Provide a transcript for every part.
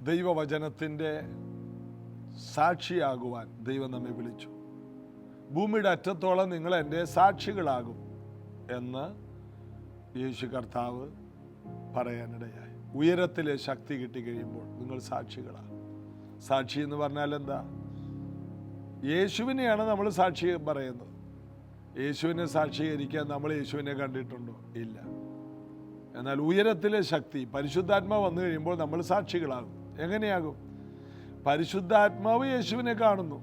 ദൈവവചനത്തിൻ്റെ സാക്ഷിയാകുവാൻ ദൈവം നമ്മെ വിളിച്ചു. ഭൂമിയുടെ അറ്റത്തോളം നിങ്ങൾ എൻ്റെ സാക്ഷികളാകും എന്ന് യേശു കർത്താവ് പറയാനിടയായി. ഉയരത്തിലെ ശക്തി കിട്ടിക്കഴിയുമ്പോൾ നിങ്ങൾ സാക്ഷികളാണ്. സാക്ഷി എന്ന് പറഞ്ഞാൽ എന്താ? യേശുവിനെയാണ് നമ്മൾ സാക്ഷി പറയുന്നത്. യേശുവിനെ സാക്ഷീകരിക്കാൻ നമ്മൾ യേശുവിനെ കണ്ടിട്ടുണ്ടോ? ഇല്ല. എന്നാൽ ഉയരത്തിലെ ശക്തി പരിശുദ്ധാത്മാവ് വന്നു കഴിയുമ്പോൾ നമ്മൾ സാക്ഷികളാകും. എങ്ങനെയാകും? പരിശുദ്ധാത്മാവ് യേശുവിനെ കാണുന്നു.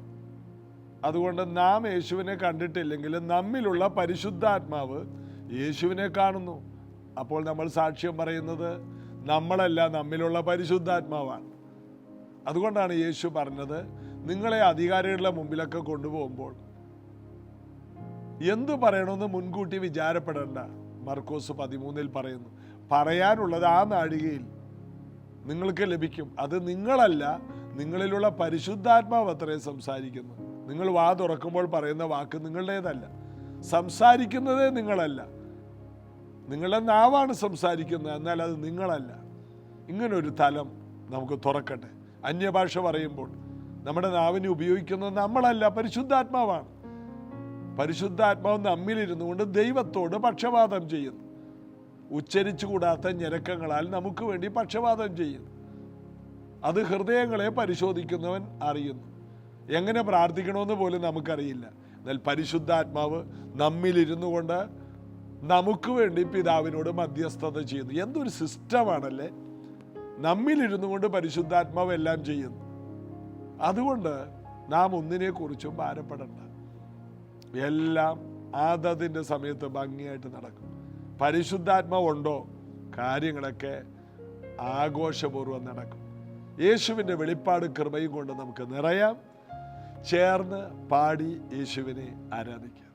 അതുകൊണ്ട് നാം യേശുവിനെ കണ്ടിട്ടില്ലെങ്കിലും നമ്മിലുള്ള പരിശുദ്ധാത്മാവ് യേശുവിനെ കാണുന്നു. അപ്പോൾ നമ്മൾ സാക്ഷ്യം പറയുന്നത് നമ്മളല്ല, നമ്മിലുള്ള പരിശുദ്ധാത്മാവാണ്. അതുകൊണ്ടാണ് യേശു പറഞ്ഞത്, നിങ്ങളെ അധികാരികളുടെ മുമ്പിലൊക്കെ കൊണ്ടുപോകുമ്പോൾ എന്തു പറയണമെന്ന് മുൻകൂട്ടി വിചാരപ്പെടേണ്ട. മർക്കോസ് 13 പറയുന്നു, പറയാനുള്ളത് ആ നാഴികയിൽ നിങ്ങൾക്ക് ലഭിക്കും. അത് നിങ്ങളല്ല, നിങ്ങളിലുള്ള പരിശുദ്ധാത്മാവ് അത്രേ സംസാരിക്കുന്നു. നിങ്ങൾ വാ തുറക്കുമ്പോൾ പറയുന്ന വാക്ക് നിങ്ങളുടേതല്ല, സംസാരിക്കുന്നതേ നിങ്ങളല്ല. നിങ്ങളുടെ നാവാണ് സംസാരിക്കുന്നത്, എന്നാൽ അത് നിങ്ങളല്ല. ഇങ്ങനൊരു തലം നമുക്ക് തുറക്കട്ടെ. അന്യഭാഷ പറയുമ്പോൾ നമ്മുടെ നാവിനെ ഉപയോഗിക്കുന്നത് നമ്മളല്ല, പരിശുദ്ധാത്മാവാണ്. പരിശുദ്ധാത്മാവ് നമ്മിലിരുന്നു കൊണ്ട് ദൈവത്തോട് പക്ഷപാതം ചെയ്യുന്നു. ഉച്ചരിച്ചുകൂടാത്ത ഞരക്കങ്ങളാൽ നമുക്ക് വേണ്ടി പക്ഷപാതം ചെയ്യുന്നു. അത് ഹൃദയങ്ങളെ പരിശോധിക്കുന്നവൻ അറിയുന്നു. എങ്ങനെ പ്രാർത്ഥിക്കണമെന്ന് പോലും നമുക്കറിയില്ല. എന്നാൽ പരിശുദ്ധാത്മാവ് നമ്മിലിരുന്നു കൊണ്ട് നമുക്ക് വേണ്ടി പിതാവിനോട് മധ്യസ്ഥത ചെയ്യുന്നു. എന്തൊരു സിസ്റ്റമാണല്ലേ! നമ്മിലിരുന്നു കൊണ്ട് പരിശുദ്ധാത്മാവ് എല്ലാം ചെയ്യുന്നു. അതുകൊണ്ട് നാം ഒന്നിനെക്കുറിച്ചും ഭാരപ്പെടണ്ട. എല്ലാം അതതിൻ്റെ സമയത്ത് ഭംഗിയായിട്ട് നടക്കും. പരിശുദ്ധാത്മാവ് ഉണ്ടോ, കാര്യങ്ങളൊക്കെ ആഘോഷപൂർവ്വം നടക്കും. യേശുവിൻ്റെ വെളിപ്പാട് കൃപയും കൊണ്ട് നമുക്ക് നിറയാം. ചേർന്ന് പാടി യേശുവിനെ ആരാധിക്കാം.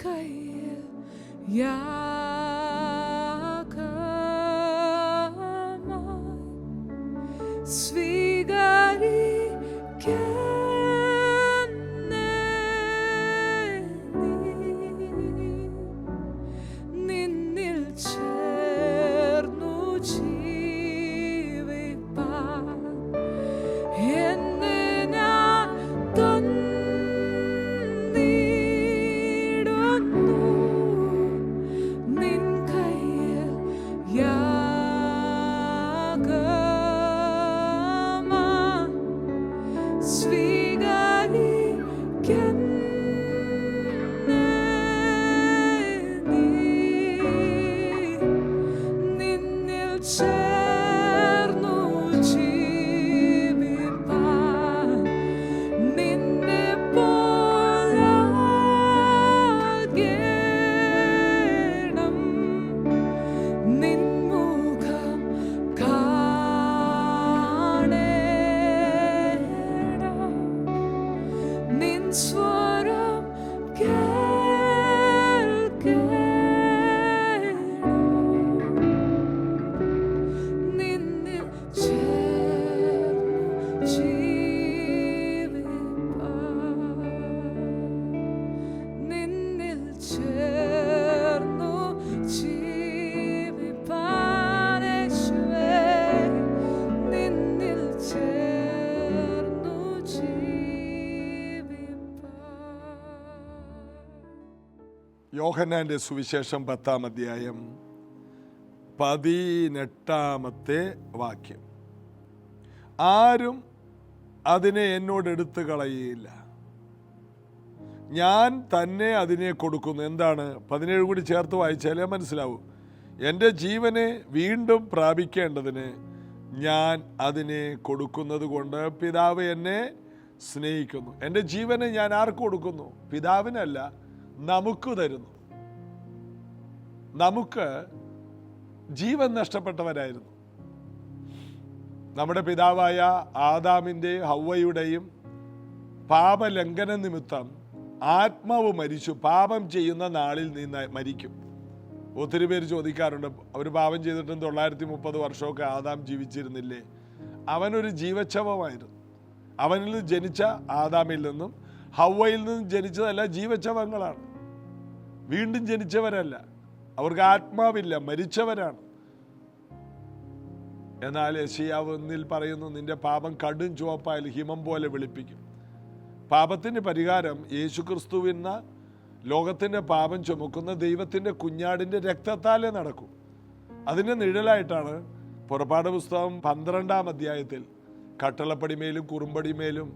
കയ്യിൽ നിന്നിൽ ചേർന്നു ജീവിപ്പാൻ എന്നെ ഞാൻ തന്നിടുന്നു. നിൻ കയ്യിൽ ചേർന്നു ജീവിപ്പാൻ നിന്നെ പോലാകണം. നിൻ മുഖം കാണേണം. നിൻ സ്വരം നിന്നിൽ ചേർന്നു ജീവിപ്പാൻ നിന്നിൽ ചേർന്നു ജീവിപ്പാൻ യേശുവേ നിന്നിൽ ചേർന്നു ജീവിപ്പാൻ. യോഹന്നാന്റെ സുവിശേഷം 10-ാം അധ്യായം 18-ാമത്തെ വാക്യം. ആരും അതിനെ എന്നോട് എടുത്തു കളയുകയില്ല, ഞാൻ തന്നെ അതിനെ കൊടുക്കുന്നു. എന്താണ്? 17 കൂടി ചേർത്ത് വായിച്ചാലേ മനസ്സിലാവും. എൻ്റെ ജീവനെ വീണ്ടും പ്രാപിക്കേണ്ടതിന് ഞാൻ അതിനെ കൊടുക്കുന്നത് കൊണ്ട് പിതാവ് എന്നെ സ്നേഹിക്കുന്നു. എൻ്റെ ജീവനെ ഞാൻ ആർക്ക് കൊടുക്കുന്നു? പിതാവിനല്ല, നമുക്ക് തരുന്നു. നമുക്ക് ജീവൻ നഷ്ടപ്പെട്ടവരായിരുന്നു. നമ്മുടെ പിതാവായ ആദാമിൻ്റെ ഹവ്വയുടെയും പാപലംഘന നിമിത്തം ആത്മാവ് മരിച്ചു. പാപം ചെയ്യുന്ന നാളിൽ നിന്ന് മരിക്കും. ഒത്തിരി പേര് ചോദിക്കാറുണ്ട്, അവർ പാപം ചെയ്തിട്ടും 930 വർഷമൊക്കെ ആദാം ജീവിച്ചിരുന്നില്ലേ? അവനൊരു ജീവച്ഛവമായിരുന്നു. അവനിൽ ജനിച്ച ആദാമിൽ നിന്നും ഹവ്വയിൽ നിന്നും ജനിച്ചതല്ല, ജീവച്ഛവങ്ങളാണ്. വീണ്ടും ജനിച്ചവരല്ല, അവർക്ക് ആത്മാവില്ല, മരിച്ചവരാണ്. എന്നാൽ യെശയ്യാവ് 1 പറയുന്നു, നിന്റെ പാപം കടും ചുവപ്പായാൽ ഹിമം പോലെ വെളുപ്പിക്കും. പാപത്തിന് പരിഹാരം യേശുക്രിസ്തുവെന്ന ലോകത്തിൻ്റെ പാപം ചുമക്കുന്ന ദൈവത്തിൻ്റെ കുഞ്ഞാടിൻ്റെ രക്തത്താലേ നടക്കും. അതിൻ്റെ നിഴലായിട്ടാണ് പുറപ്പാട് പുസ്തകം 12-ാം അധ്യായത്തിൽ കട്ടളപ്പടിമേലും കുറുമ്പടിമേലും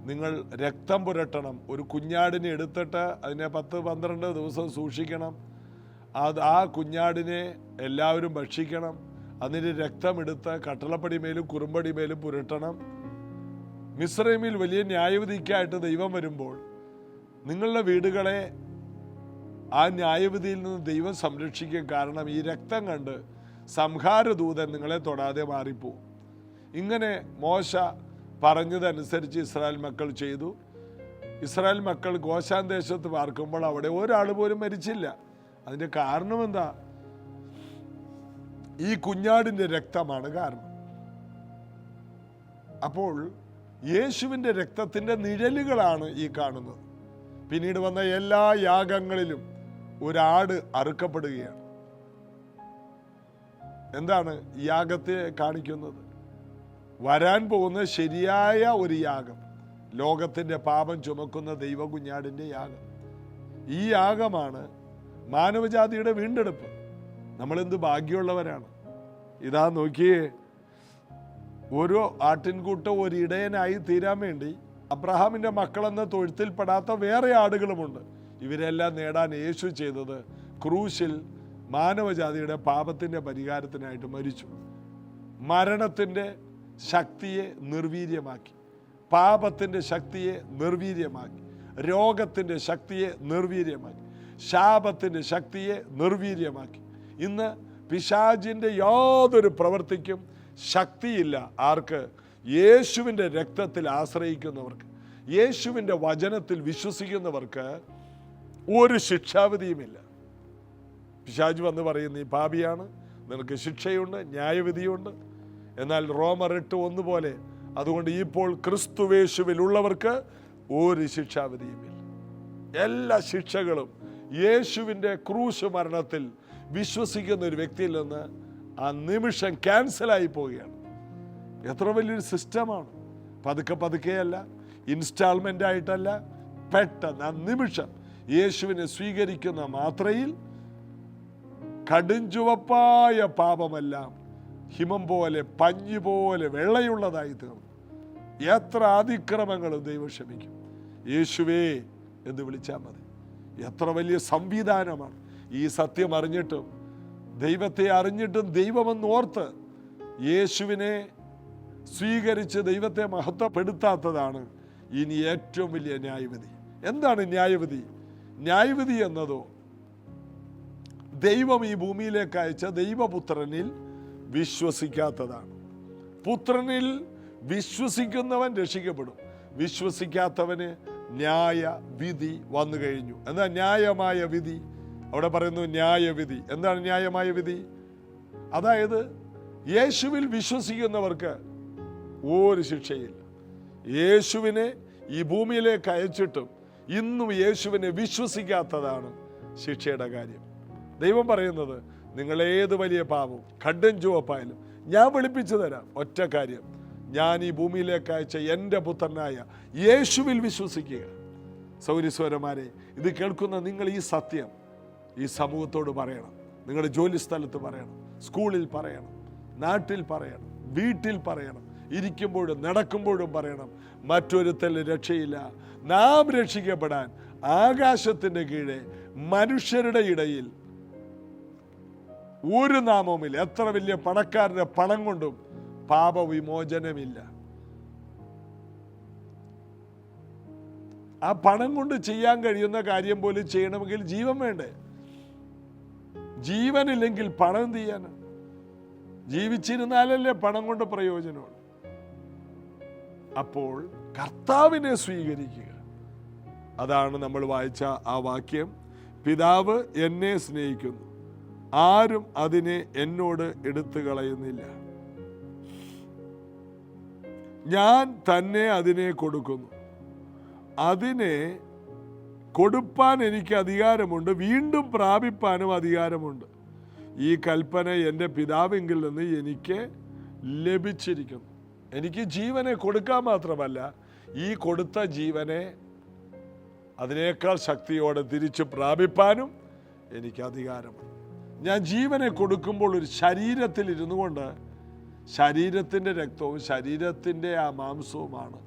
നിങ്ങൾ രക്തം പുരട്ടണം. ഒരു കുഞ്ഞാടിനെ എടുത്തിട്ട് അതിനെ 10-12 ദിവസം സൂക്ഷിക്കണം. ആ കുഞ്ഞാടിനെ എല്ലാവരും ഭക്ഷിക്കണം. അതിൻ്റെ രക്തമെടുത്ത് കട്ടളപ്പടിമേലും കുറുമ്പടിമേലും പുരട്ടണം. മിസ്രൈമിൽ വലിയ ന്യായവിധിക്കായിട്ട് ദൈവം വരുമ്പോൾ നിങ്ങളുടെ വീടുകളെ ആ ന്യായവിധിയിൽ നിന്ന് ദൈവം സംരക്ഷിക്കും. കാരണം ഈ രക്തം കണ്ട് സംഹാരദൂതൻ നിങ്ങളെ തൊടാതെ മാറിപ്പോവും. ഇങ്ങനെ മോശ പറഞ്ഞതനുസരിച്ച് ഇസ്രായേൽ മക്കൾ ചെയ്തു. ഇസ്രായേൽ മക്കൾ ഗോശാൻ ദേശത്ത് പാർക്കുമ്പോൾ അവിടെ ഒരാൾ പോലും മരിച്ചില്ല. അതിൻ്റെ കാരണം എന്താ? ഈ കുഞ്ഞാടിൻ്റെ രക്തമാണ് കാരണം. അപ്പോൾ യേശുവിൻ്റെ രക്തത്തിൻ്റെ നിഴലുകളാണ് ഈ കാണുന്നത്. പിന്നീട് വന്ന എല്ലാ യാഗങ്ങളിലും ഒരാട് അറുക്കപ്പെടുകയാണ്. എന്താണ് യാഗത്തെ കാണിക്കുന്നത്? വരാൻ പോകുന്ന ശരിയായ ഒരു യാഗം, ലോകത്തിൻ്റെ പാപം ചുമക്കുന്ന ദൈവകുഞ്ഞാടിൻ്റെ യാഗം. ഈ യാഗമാണ് മാനവജാതിയുടെ വീണ്ടെടുപ്പ്. നമ്മളെന്ത് ഭാഗ്യമുള്ളവരാണ്! ഇതാ നോക്കിയേ, ഓരോ ആട്ടിൻകൂട്ടം ഒരു ഇടയനായി തീരാൻ വേണ്ടി അബ്രഹാമിൻ്റെ മക്കളെന്ന തൊഴുത്തിൽപ്പെടാത്ത വേറെ ആടുകളുമുണ്ട്. ഇവരെല്ലാം നേടാൻ യേശു ചെയ്തത് ക്രൂശിൽ മാനവജാതിയുടെ പാപത്തിൻ്റെ പരിഹാരത്തിനായിട്ട് മരിച്ചു. മരണത്തിൻ്റെ ശക്തിയെ നിർവീര്യമാക്കി, പാപത്തിൻ്റെ ശക്തിയെ നിർവീര്യമാക്കി, രോഗത്തിൻ്റെ ശക്തിയെ നിർവീര്യമാക്കി, ശാപത്തിൻ്റെ ശക്തിയെ നിർവീര്യമാക്കി. ഇന്ന് പിശാചിൻ്റെ യാതൊരു പ്രവൃത്തിക്കും ശക്തിയില്ല. ആർക്ക്? യേശുവിൻ്റെ രക്തത്തിൽ ആശ്രയിക്കുന്നവർക്ക്, യേശുവിൻ്റെ വചനത്തിൽ വിശ്വസിക്കുന്നവർക്ക് ഒരു ശിക്ഷാവിധിയുമില്ല. പിശാച് വന്ന് പറയും, നീ പാപിയാണ്, നിനക്ക് ശിക്ഷയുണ്ട്, ന്യായവിധിയുണ്ട്. എന്നാൽ റോമർ 8:1 പോലെ, അതുകൊണ്ട് ഇപ്പോൾ ക്രിസ്തുവേശുവിലുള്ളവർക്ക് ഒരു ശിക്ഷാവിധിയുമില്ല. എല്ലാ ശിക്ഷകളും യേശുവിൻ്റെ ക്രൂശ് മരണത്തിൽ വിശ്വസിക്കുന്ന ഒരു വ്യക്തിയിൽ നിന്ന് ആ നിമിഷം ക്യാൻസലായി പോവുകയാണ്. എത്ര വലിയൊരു സിസ്റ്റമാണ്. പതുക്കെ പതുക്കെയല്ല, ഇൻസ്റ്റാൾമെൻ്റ് ആയിട്ടല്ല, പെട്ടെന്ന് ആ നിമിഷം യേശുവിനെ സ്വീകരിക്കുന്ന മാത്രയിൽ കടുംചുവപ്പായ പാപമെല്ലാം ഹിമം പോലെ പഞ്ഞി പോലെ വെള്ളയുള്ളതായി തീർന്നു. എത്ര അതിക്രമങ്ങളും ദൈവം ക്ഷമിക്കും. യേശുവേ എന്ന് വിളിച്ചാൽ മതി. എത്ര വലിയ സംവിധാനമാണ്. ഈ സത്യം അറിഞ്ഞിട്ടും, ദൈവത്തെ അറിഞ്ഞിട്ടും ദൈവമെന്ന് ഓർത്ത് യേശുവിനെ സ്വീകരിച്ച് ദൈവത്തെ മഹത്വപ്പെടുത്താത്തതാണ് ഇനി ഏറ്റവും വലിയ ന്യായവിധി. എന്താണ് ന്യായവിധി? ന്യായവിധി എന്നതോ ദൈവം ഈ ഭൂമിയിലേക്ക് അയച്ച ദൈവപുത്രനിൽ വിശ്വസിക്കാത്തതാണ്. പുത്രനിൽ വിശ്വസിക്കുന്നവൻ രക്ഷിക്കപ്പെടും, വിശ്വസിക്കാത്തവന് ന്യായവിധി വന്നു കഴിഞ്ഞു. എന്താ ന്യായമായ വിധി? അവിടെ പറയുന്നു ന്യായവിധി. എന്താണ് ന്യായമായ വിധി? അതായത് യേശുവിൽ വിശ്വസിക്കുന്നവർക്ക് ഒരു ശിക്ഷയില്ല. യേശുവിനെ ഈ ഭൂമിയിലേക്ക് അയച്ചിട്ടും ഇന്നും യേശുവിനെ വിശ്വസിക്കാത്തതാണ് ശിക്ഷയുടെ കാര്യം. ദൈവം പറയുന്നത്, നിങ്ങളേത് വലിയ പാപവും കടും ചുവപ്പായാലും ഞാൻ വെളുപ്പിച്ചു തരാം. ഒറ്റ കാര്യം, ഞാൻ ഈ ഭൂമിയിലേക്ക് അയച്ച എൻ്റെ പുത്രനായ യേശുവിൽ വിശ്വസിക്കുക. സൗരീശ്വരന്മാരെ, ഇത് കേൾക്കുന്ന നിങ്ങൾ ഈ സത്യം ഈ സമൂഹത്തോട് പറയണം. നിങ്ങളുടെ ജോലി സ്ഥലത്ത് പറയണം, സ്കൂളിൽ പറയണം, നാട്ടിൽ പറയണം, വീട്ടിൽ പറയണം, ഇരിക്കുമ്പോഴും നടക്കുമ്പോഴും പറയണം. മറ്റൊരുത്തൽ രക്ഷയില്ല. നാം രക്ഷിക്കപ്പെടാൻ ആകാശത്തിൻ്റെ കീഴെ മനുഷ്യരുടെ ഇടയിൽ ഒരു നാമവുമില്ല. എത്ര വലിയ പണക്കാരൻ്റെ പണം കൊണ്ടും പാപവിമോചനമില്ല. ആ പണം കൊണ്ട് ചെയ്യാൻ കഴിയുന്ന കാര്യം പോലും ചെയ്യണമെങ്കിൽ ജീവൻ വേണ്ടേ? ജീവനില്ലെങ്കിൽ പണം എന്ത് ചെയ്യാനാണ്? ജീവിച്ചിരുന്നാലല്ലേ പണം കൊണ്ട് പ്രയോജനമുള്ളൂ. അപ്പോൾ കർത്താവിനെ സ്വീകരിക്കുക. അതാണ് നമ്മൾ വായിച്ച ആ വാക്യം. പിതാവ് എന്നെ സ്നേഹിക്കുന്നു, ആരും അതിനെ എന്നോട് എടുത്തു കളയുന്നില്ല. ഞാൻ തന്നെ അതിനെ കൊടുക്കുന്നു. അതിനെ കൊടുപ്പാൻ എനിക്ക് അധികാരമുണ്ട്, വീണ്ടും പ്രാപിപ്പാനും അധികാരമുണ്ട്. ഈ കൽപ്പന എൻ്റെ പിതാവിങ്കിൽ നിന്ന് എനിക്ക് ലഭിച്ചിരിക്കുന്നു. എനിക്ക് ജീവനെ കൊടുക്കാൻ മാത്രമല്ല, ഈ കൊടുത്ത ജീവനെ അതിനേക്കാൾ ശക്തിയോടെ തിരിച്ച് പ്രാപിപ്പാനും എനിക്ക് അധികാരമുണ്ട്. ഞാൻ ജീവനെ കൊടുക്കുമ്പോൾ ഒരു ശരീരത്തിൽ ഇരുന്നു കൊണ്ട് ശരീരത്തിൻ്റെ രക്തവും ശരീരത്തിൻ്റെ ആ മാംസവുമാണ്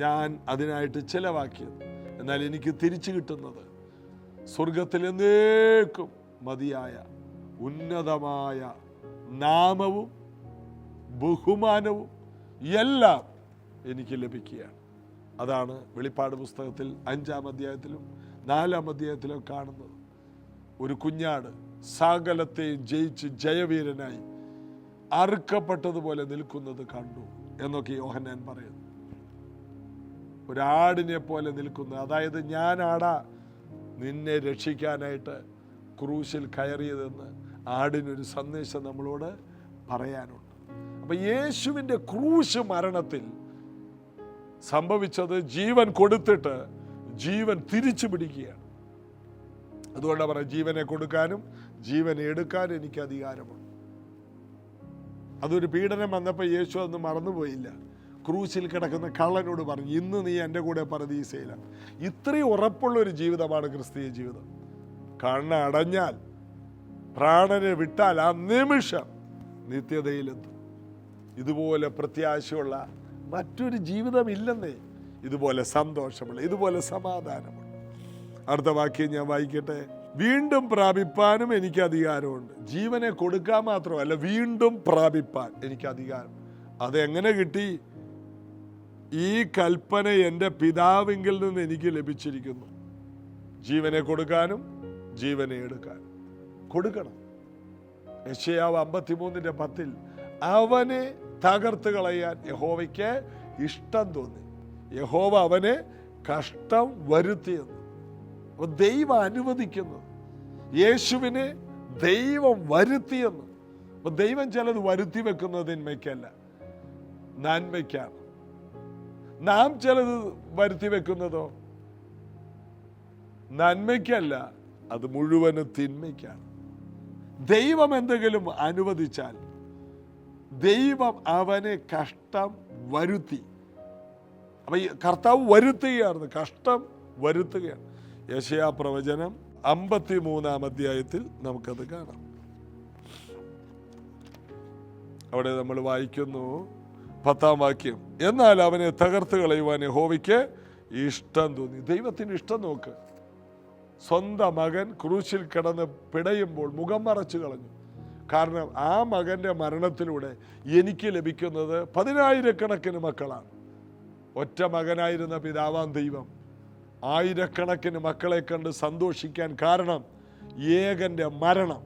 ഞാൻ അതിനായിട്ട് ചിലവാക്കിയത്. എന്നാൽ എനിക്ക് തിരിച്ചു കിട്ടുന്നത് സ്വർഗത്തിൽ എന്നേക്കും മതിയായ ഉന്നതമായ നാമവും ബഹുമാനവും എല്ലാം എനിക്ക് ലഭിക്കുകയാണ്. അതാണ് വെളിപ്പാട് പുസ്തകത്തിൽ 5-ാം അധ്യായത്തിലും 4-ാം അധ്യായത്തിലും കാണുന്നത്. ഒരു കുഞ്ഞാട് സകലത്തെയും ജയിച്ച് ജയവീരനായി അറുക്കപ്പെട്ടതുപോലെ നിൽക്കുന്നത് കണ്ടു എന്നൊക്കെ യോഹന്നാൻ പറയുന്നു. ഒരാടിനെ പോലെ നിൽക്കുന്നത്, അതായത് ഞാനാടാ നിന്നെ രക്ഷിക്കാനായിട്ട് ക്രൂശിൽ കയറിയതെന്ന് ആടിനൊരു സന്ദേശം നമ്മളോട് പറയാനുണ്ട്. അപ്പം യേശുവിൻ്റെ ക്രൂശ് മരണത്തിൽ സംഭവിച്ചത് ജീവൻ കൊടുത്തിട്ട് ജീവൻ തിരിച്ചു പിടിക്കുകയാണ്. അതുകൊണ്ടാണ് പറയുക, ജീവനെ കൊടുക്കാനും ജീവനെ എടുക്കാനും എനിക്ക് അധികാരമുണ്ട്. അതൊരു പീഡനം വന്നപ്പോൾ യേശു അന്ന് മറന്നുപോയില്ല. ക്രൂശിൽ കിടക്കുന്ന കള്ളനോട് പറഞ്ഞു, ഇന്ന് നീ എൻ്റെ കൂടെ പരദീസയിലാണ്. ഇത്രയും ഉറപ്പുള്ളൊരു ജീവിതമാണ് ക്രിസ്തീയ ജീവിതം. കണ്ണടഞ്ഞാൽ, പ്രാണനെ വിട്ടാൽ ആ നിമിഷം നിത്യതയിലെത്തും. ഇതുപോലെ പ്രത്യാശയുള്ള മറ്റൊരു ജീവിതമില്ലെന്നേ. ഇതുപോലെ സന്തോഷമുള്ള, ഇതുപോലെ സമാധാനമുള്ള. അടുത്ത വാക്യം ഞാൻ വായിക്കട്ടെ. വീണ്ടും പ്രാപിപ്പാനും എനിക്ക് അധികാരമുണ്ട്. ജീവനെ കൊടുക്കാൻ മാത്രമല്ല, വീണ്ടും പ്രാപിപ്പാൻ എനിക്ക് അധികാരം. അതെങ്ങനെ കിട്ടി? ഈ കൽപ്പന എൻ്റെ പിതാവിങ്കിൽ നിന്ന് എനിക്ക് ലഭിച്ചിരിക്കുന്നു. ജീവനെ കൊടുക്കാനും ജീവനെ എടുക്കാനും. കൊടുക്കണം. യെശയ്യാവ് 53:10 അവനെ തകർത്ത് കളയാൻ യഹോവയ്ക്ക് ഇഷ്ടം തോന്നി, യഹോവ അവനെ കഷ്ടം വരുത്തിയെന്ന്. അപ്പോൾ ദൈവം അനുവദിക്കുന്നത്, യേശുവിനെ ദൈവം വരുത്തിയെന്ന്. അപ്പോൾ ദൈവം ചിലത് വരുത്തി വെക്കുന്നത് തിന്മയ്ക്കല്ല, നന്മയ്ക്കാണ്. നാം ചിലത് വരുത്തി വെക്കുന്നതോ നന്മയ്ക്കല്ല, അത് മുഴുവനും തിന്മയ്ക്കാണ്. ദൈവം എന്തെങ്കിലും അനുവദിച്ചാൽ ദൈവം അവനെ കഷ്ടം വരുത്തി. അപ്പൊ ഈ കർത്താവ് വരുത്തുകയാണ്, കഷ്ടം വരുത്തുകയാണ്. യെശയ്യാ പ്രവചനം 53-ാം അധ്യായത്തിൽ നമുക്കത് കാണാം. അവിടെ നമ്മൾ വായിക്കുന്നു 10-ാം വാക്യം, എന്നാൽ അവനെ തകർത്ത് കളയുവാൻ യഹോവയ്ക്ക് ഇഷ്ടം തോന്നി. ദൈവത്തിന് ഇഷ്ടം നോക്ക്. സ്വന്തം മകൻ ക്രൂശിൽ കിടന്ന് പിടയുമ്പോൾ മുഖം മറച്ചു കളഞ്ഞു. കാരണം ആ മകന്റെ മരണത്തിലൂടെ എനിക്ക് ലഭിക്കുന്നത് 10,000-കണക്കിന് മക്കളാണ്. ഒറ്റ മകനായിരുന്ന പിതാവാം ദൈവം ആയിരക്കണക്കിന് മക്കളെ കണ്ട് സന്തോഷിക്കാൻ കാരണം ഏകന്റെ മരണം,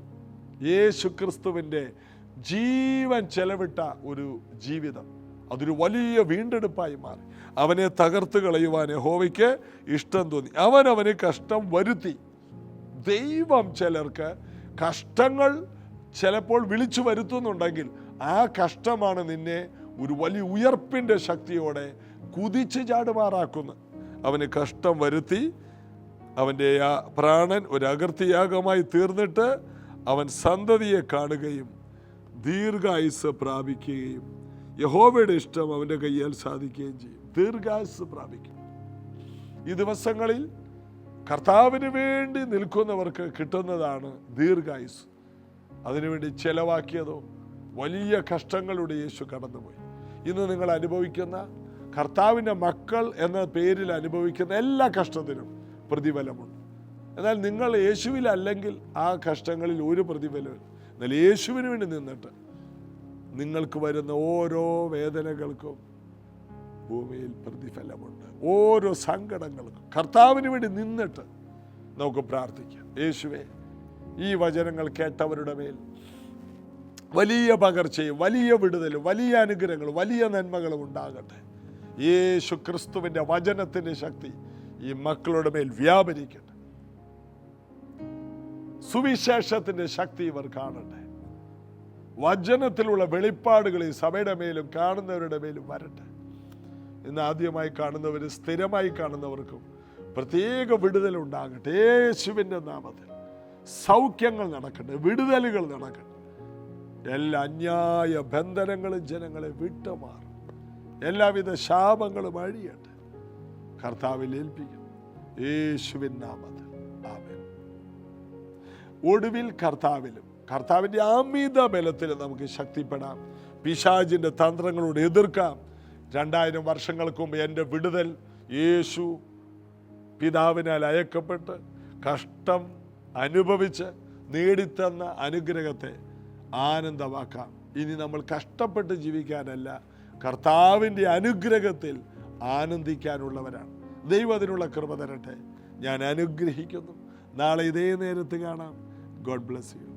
യേശു ക്രിസ്തുവിൻ്റെ ജീവൻ ചെലവിട്ട ഒരു ജീവിതം, അതൊരു വലിയ വീണ്ടെടുപ്പായി മാറി. അവനെ തകർത്ത് കളയുവാൻ യഹോവയ്ക്ക് ഇഷ്ടം തോന്നി, അവൻ അവന് കഷ്ടം വരുത്തി. ദൈവം ചിലർക്ക് കഷ്ടങ്ങൾ ചിലപ്പോൾ വിളിച്ചു വരുത്തുന്നുണ്ടെങ്കിൽ ആ കഷ്ടമാണ് നിന്നെ ഒരു വലിയ ഉയർപ്പിൻ്റെ ശക്തിയോടെ കുതിച്ചു ചാടുമാറാക്കുന്നത്. അവന് കഷ്ടം വരുത്തി, അവൻ്റെ ആ പ്രാണൻ ഒരു അകൃത്യയാഗമായി തീർന്നിട്ട് അവൻ സന്തതിയെ കാണുകയും ദീർഘായുസ് പ്രാപിക്കുകയും യഹോവയുടെ ഇഷ്ടം അവൻ്റെ കയ്യാൽ സാധിക്കുകയും ചെയ്യും. ദീർഘായുസ് പ്രാപിക്കും. ഈ ദിവസങ്ങളിൽ കർത്താവിന് വേണ്ടി നിൽക്കുന്നവർക്ക് കിട്ടുന്നതാണ് ദീർഘായുസ്. അതിനുവേണ്ടി ചെലവാക്കിയതോ വലിയ കഷ്ടങ്ങളുടെ യേശു കടന്നുപോയി. ഇന്ന് നിങ്ങൾ അനുഭവിക്കുന്ന, കർത്താവിൻ്റെ മക്കൾ എന്ന പേരിൽ അനുഭവിക്കുന്ന എല്ലാ കഷ്ടത്തിനും പ്രതിഫലമുണ്ട്. എന്നാൽ നിങ്ങൾ യേശുവിലല്ലെങ്കിൽ ആ കഷ്ടങ്ങളിൽ ഒരു പ്രതിഫലവും. എന്നാൽ യേശുവിന് വേണ്ടി നിന്നിട്ട് നിങ്ങൾക്ക് വരുന്ന ഓരോ വേദനകൾക്കും ഭൂമിയിൽ പ്രതിഫലമുണ്ട്. ഓരോ സങ്കടങ്ങൾക്കും കർത്താവിന് വേണ്ടി നിന്നിട്ട് നമുക്ക് പ്രാർത്ഥിക്കാം. യേശുവേ, ഈ വചനങ്ങൾ കേട്ടവരുടെ മേൽ വലിയ പകർച്ചയും വലിയ വിടുതലും വലിയ അനുഗ്രഹങ്ങളും വലിയ നന്മകളും ഉണ്ടാകട്ടെ. യേശു ക്രിസ്തുവിൻ്റെ വചനത്തിൻ്റെ ശക്തി ഈ മക്കളുടെ മേൽ വ്യാപരിക്കട്ടെ. സുവിശേഷത്തിൻ്റെ ശക്തി ഇവർ കാണട്ടെ. വചനത്തിലുള്ള വെളിപ്പാടുകൾ ഈ സഭയുടെ മേലും കാണുന്നവരുടെ മേലും വരട്ടെ. ഇന്ന് ആദ്യമായി കാണുന്നവരും സ്ഥിരമായി കാണുന്നവർക്കും പ്രത്യേക വിടുതൽ ഉണ്ടാകട്ടെ. യേശുവിൻ്റെ നാമത്തിൽ സൗഖ്യങ്ങൾ നടക്കട്ടെ, വിടുതലുകൾ നടക്കട്ടെ. എല്ലാ അന്യായ ബന്ധനങ്ങളും ജനങ്ങളെ വിട്ടുമാറും. എല്ലാവിധ ശാപങ്ങളും അഴിയട്ടെ. കർത്താവിൽ ഏൽപ്പിക്കും, യേശുവിൻ നാമത്തിൽ. ആമേൻ. ഒടുവിൽ കർത്താവിലും കർത്താവിൻ്റെ അമിത ബലത്തിൽ നമുക്ക് ശക്തിപ്പെടാം. പിശാചിൻ്റെ തന്ത്രങ്ങളോട് എതിർക്കാം. 2000 വർഷങ്ങൾക്ക് മുമ്പ് എൻ്റെ വിടുതൽ യേശു പിതാവിനാൽ അയക്കപ്പെട്ട് കഷ്ടം അനുഭവിച്ച് നേടിത്തന്ന അനുഗ്രഹത്തെ ആനന്ദമാക്കാം. ഇനി നമ്മൾ കഷ്ടപ്പെട്ട് ജീവിക്കാനല്ല, കർത്താവിൻ്റെ അനുഗ്രഹത്തിൽ ആനന്ദിക്കാനുള്ളവരാണ്. ദൈവം അതിനുള്ള കൃപ തരട്ടെ. ഞാൻ അനുഗ്രഹിക്കുന്നു. നാളെ ഇതേ നേരത്ത് കാണാം. God bless you.